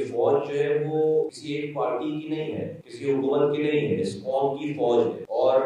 فوج جو ہے وہ کسی ایک پارٹی کی نہیں ہے، کسی حکومت کی نہیں ہے، اس قوم کی فوج ہے۔ اور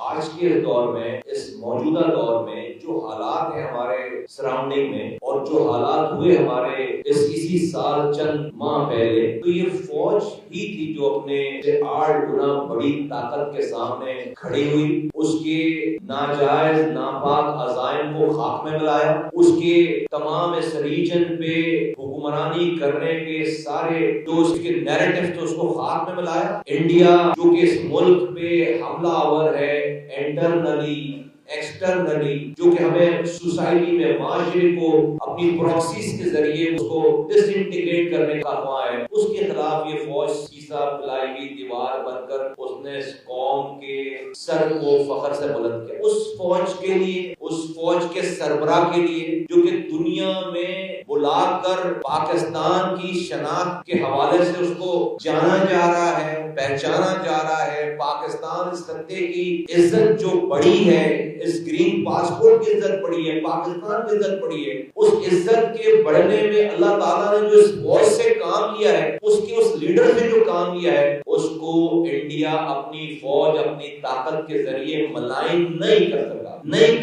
آج کے دور میں، اس موجودہ دور میں جو حالات ہیں ہمارے سراؤنڈنگ میں، اور جو حالات ہوئے ہمارے اسی سال چند ماہ پہلے، تو یہ فوج ہی تھی جو اپنے 8 گنا بڑی طاقت کے سامنے کھڑی ہوئی، اس کے ناجائز ناپاک عزائم کو خاک میں ملایا، اس کے تمام اس ریجن پہ حکمرانی کرنے کے سارے جو اس کے نیریٹو تھے اس کو خاک میں ملایا۔ انڈیا جو کہ اس ملک پہ حملہ آور ہے، انٹرنلی ایکسٹرنلی، جو کہ ہمیں سوسائٹی میں معاشرے کو اپنی پراکسیز کے ذریعے اس کو ڈس انٹیگریٹ کرنے کا خواہاں ہے، اس کے خلاف یہ فوج سیسا پلائی ہوئی دیوار بن کر اس نے اس قوم کے سر کو فخر سے بلند کیا۔ اس فوج کے لیے، اس فوج کے سربراہ کے لیے جو کہ دنیا میں بلا کر پاکستان کی شناخت کے حوالے سے اس کو جانا جا رہا ہے، پہچانا جا رہا ہے، پاکستان اس خطے کی عزت جو بڑی ہے، اس گرین پاسپورٹ کی عزت بڑی ہے، پاکستان کی عزت بڑی ہے، اس عزت کے بڑھنے میں اللہ تعالیٰ نے جو اس فوج سے کام لیا ہے، اس کے اس لیڈر سے جو کام لیا ہے، اس کو انڈیا اپنی فوج اپنی طاقت کے ذریعے ملائن نہیں کر سکتا، نہیں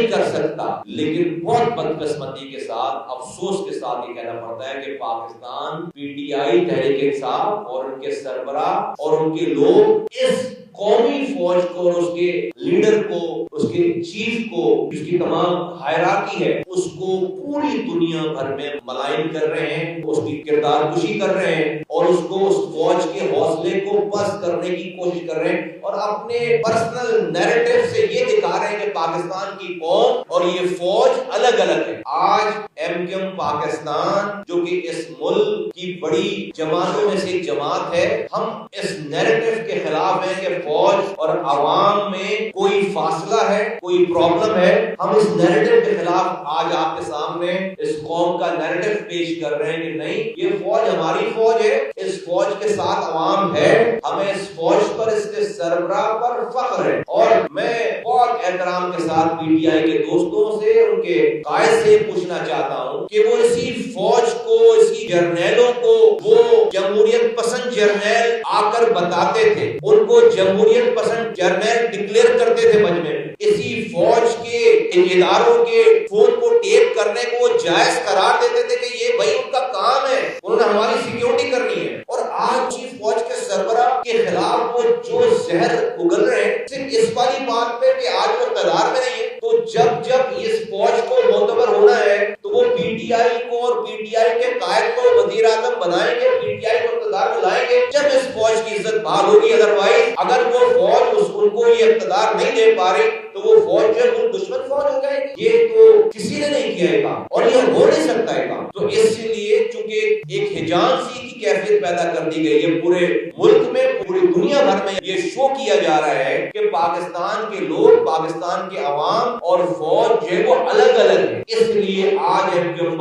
کر سکتا۔ لیکن بہت بدقسمتی کے ساتھ، افسوس کے ساتھ یہ کہنا پڑتا ہے کہ Pakistan P T I Tehreek Insaf اور ان کے سربراہ اور ان کے لوگ اس قومی فوج کو اور اس کے لیڈر کو، اس کے چیف کو، اس کی تمام ہائرارکی ہے، اس کو پوری دنیا بھر میں ملائن کر رہے ہیں، اس کی کردار کشی کر رہے ہیں، اور اس کو اس فوج کے حوصلے کو پست کرنے کی کوشش کر رہے ہیں، اور اپنے پرسنل نیریٹو سے یہ دکھا رہے ہیں کہ پاکستان کی قوم اور یہ فوج الگ الگ ہے۔ آج ایم کیو ایم پاکستان جو کہ اس ملک کی بڑی جماعتوں میں سے ایک جماعت ہے، ہم اس نیریٹو کے خلاف ہیں کہ فوج اور عوام میں کوئی فاصلہ ہے، کوئی پرابلم ہے۔ ہم اس نیریٹو کے خلاف آج آپ کے سامنے اس قوم کا نیریٹو پیش کر رہے ہیں کہ نہیں، یہ فوج ہماری فوج ہے، اس فوج کے ساتھ عوام ہے، ہمیں اس فوج پر، اس کے سربراہ پر فخر ہے۔ اور میں بہت احترام کے ساتھ پی ٹی آئی کے دوستوں سے، ان کے قائد سے پوچھنا چاہتا ہوں کہ وہ اسی فوج کو، اسی جرنیلوں کو، وہ جمہوریت پسند جرنیل آ کر بتاتے تھے، ان کو جمہوریت پسند جرنیل ڈکلیئر کرتے تھے مجمع میں، اسی فوج کے اداروں کے فون کو ٹیپ کرنے کو جائز قرار دیتے تھے کہ یہ بھائی ان کا کام ہے، انہوں نے ہماری سیکیورٹی کرنی ہے۔ اور آج چیف فوج کے سربراہ کے خلاف وہ جو زہر اگل رہے ہیں، صرف اس والی بات پہ کہ آج وہ اقتدار میں نہیں ہے، تو جب اس فوج کو معتبر ہونا ہے تو وہ پی ٹی آئی کو اور پی ٹی آئی کے قائد کو وزیر اعظم بنائیں گے، پی ٹی آئی کو اقتدار میں لائیں گے جب اس فوج کی عزت بحال ہوگی۔ ادروائز اگر وہ فوج ان کو یہ اقتدار نہیں دے پا رہی تو وہ فوج جو ہے دشمن فوج ہو جائے گی۔ یہ تو کسی نے نہیں کیا ہے کام، اور یہ ہو نہیں سکتا ہے کام۔ تو اس لیے چونکہ ایک ہجان سی کی کیفیت پیدا کر دی گئی ہے پورے ملک میں، پوری دنیا بھر میں یہ شو کیا جا رہا ہے کہ پاکستان کے لوگ، پاکستان کے عوام اور فوج جو ہے وہ الگ الگ ہے۔ اس لیے آج ہم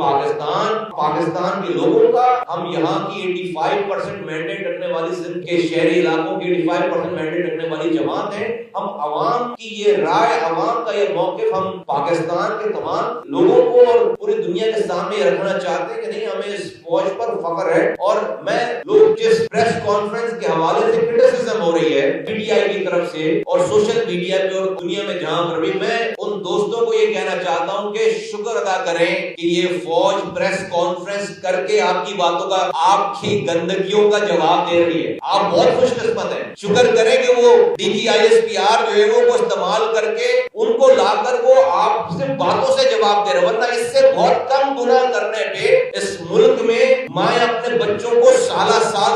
پاکستان کے لوگوں کا، ہم یہاں کی 85% مینڈیٹ رکھنے والی سندھ کے شہری علاقوں کی 85% مینڈیٹ رکھنے والی جماعت ہے، ہم عوام کی یہ رائے، عوام کا یہ موقف ہم پاکستان کے تمام لوگوں کو اور پوری دنیا کے سامنے رکھنا چاہتے ہیں کہ نہیں، ہمیں اس فوج پر فخر ہے۔ اور میں لوگ جس پریس کانفرنس کے حوالے سے کرٹیسزم ہو رہی ہے پی ٹی آئی کی طرف سے اور سوشل میڈیا پہ اور دنیا میں جہاں پر بھی، میں ان دوستوں کو یہ کہنا چاہتا ہوں کہ شکر ادا کریں کہ یہ فوج پریس کانفرنس کر کے آپ کی باتوں کا، آپ کی گندگیوں کا جواب دے رہی ہے۔ آپ بہت خوش قسمت ہیں، شکر کریں کہ وہ D G I S P R جو ہے وہ استعمال کر کے ان کو لا کر وہ آپ سے باتوں سے جواب دے رہے، ورنہ اس سے بہت کم گناہ کرنے پہ اس ملک میں مائیں اپنے بچوں کو سال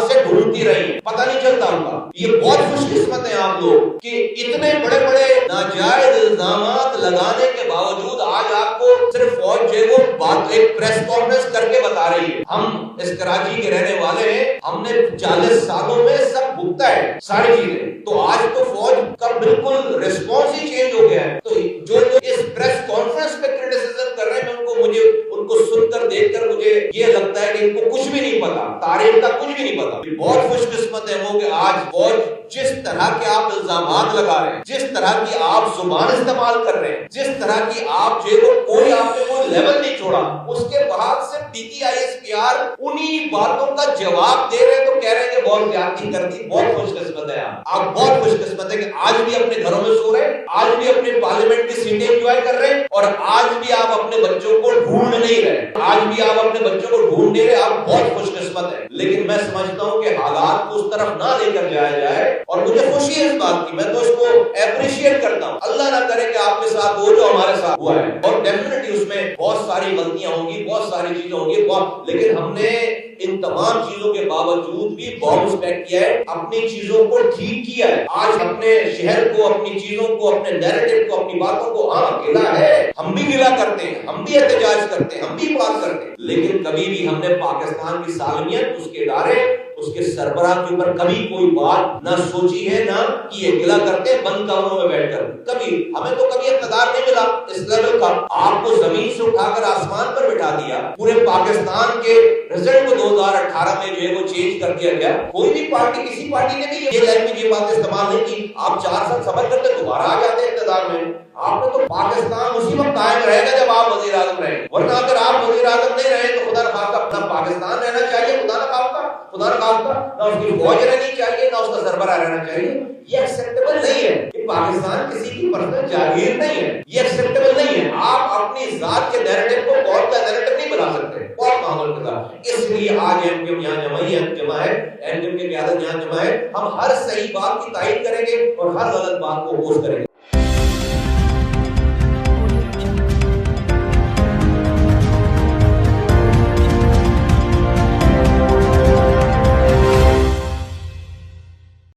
سے ڈھونڈتی رہی ہیں، پتہ نہیں چلتا ان کا۔ یہ بہت خوش قسمت ہیں آپ لوگ کہ اتنے بڑے بڑے ناجائز الزامات لگانے کے باوجود آج آپ کو صرف فوج جو ہے وہ بات ایک پریس کانفرنس کر کے بتا رہی ہے۔ ہم اس کراچی کے رہنے والے ہیں، ہم نے 40 سالوں میں سب بھگتا ہے ساری چیزیں، تو آج تو فوج کا بالکل ریسپانس ہی چینج ہو گیا ہے۔ تو جو اس پریس کانفرنس پہ کرٹیسزم کر رہے ہیں، ان کو سن کر دیکھ کر مجھے یہ لگتا ہے کہ ان کو کچھ بھی نہیں پتا، تاریخ کا کچھ بھی نہیں پتا۔ بہت خوش قسمت ہے وہ کہ آج فوج جس طرح کے آپ الزامات لگا رہے ہیں، جس طرح کی آپ زبان استعمال کر رہے ہیں، جس طرح کی آپ جو کوئی آپ نے کوئی لیول نہیں چھوڑا، اس کے بعد سے P T I S P are انہی باتوں کا جواب دے رہے ہیں تو کہہ رہے ہیں کہ بہت زیادتی کر دی. بہت خوش قسمت ہے آپ بہت خوش قسمت ہے کہ آج بھی اپنے گھروں میں سو رہے ہیں, آج بھی اپنے پارلیمنٹ کی سیٹیں انجوائے کر رہے ہیں, اور آج بھی آپ اپنے بچوں کو ڈھونڈ نہیں رہے, آج بھی آپ اپنے بچوں کو ڈھونڈ نہیں رہے. آپ بہت خوش قسمت ہے. لیکن میں سمجھتا ہوں کہ حالات کو اس طرف نہ لے کر جایا جائے, اور مجھے خوشی ہے اس بات کی, میں تو اس کو اپریشیٹ کرتا ہوں. اللہ نہ کرے کہ آپ کے ساتھ وہ جو ہمارے ساتھ ہوا ہے, اور ڈیفینیٹلی اس میں بہت ساری غلطیاں ہوں گی, بہت ساری چیزیں ہوں گی, لیکن ہم نے ان تمام چیزوں کے باوجود بھی باؤنس بیک کیا ہے, اپنی چیزوں کو ٹھیک کیا ہے. آج اپنے شہر کو, اپنی چیزوں کو, اپنے نیریٹو کو, اپنی باتوں کو, ہاں گلا ہے, ہم بھی گلا کرتے ہیں, ہم بھی احتجاج کرتے ہیں, ہم بھی بات کرتے ہیں, لیکن کبھی بھی ہم نے پاکستان کی سالمیت, اس کے ادارے, اس کے سربراہ کے اوپر کبھی کوئی بات نہ سوچی ہے, نہ کی ہے. گلا کرتے ہیں بند کمروں میں بیٹھ کر. کبھی ہمیں تو کبھی اقتدار نہیں ملا اس لیول کا. آپ کو زمین سے اٹھا کر آسمان پر بٹھا دیا. پورے پاکستان کے رزلٹ کو 2018 میں جو ہے وہ چینج کر دیا گیا. کوئی بھی پارٹی, کسی پارٹی نے بھی یہ لینگویج, یہ بات استعمال نہیں کی. آپ 4 سال صبر کرتے دوبارہ آ جاتے اقتدار میں. آپ نے تو پاکستان اسی وقت قائم رہے گا جب آپ وزیر اعظم رہیں گے, ورنہ اگر آپ وزیر اعظم نہیں رہے تو خدا نہ خواستہ اپنا پاکستان رہنا چاہیے, خدا نہ خواستہ نہ اس کی فوج رہنی چاہیے, نہ اس کا سربراہ رہنا چاہیے. یہ ایکسیپٹیبل نہیں ہے کہ پاکستان کسی کی پرسنل جاگیر نہیں ہے, یہ ایکسیپٹیبل نہیں ہے. آپ اپنی ذات کے نیریٹو کو قوم کا نیریٹو نہیں بنا سکتے. بہت معمول کے ساتھ اس لیے آج ایم کیو یہاں جمع ہے, ایم کیو کی قیادت یہاں جمع ہے. ہم ہر صحیح بات کی تائید کریں گے اور ہر غلط بات کو اوپوز کریں گے.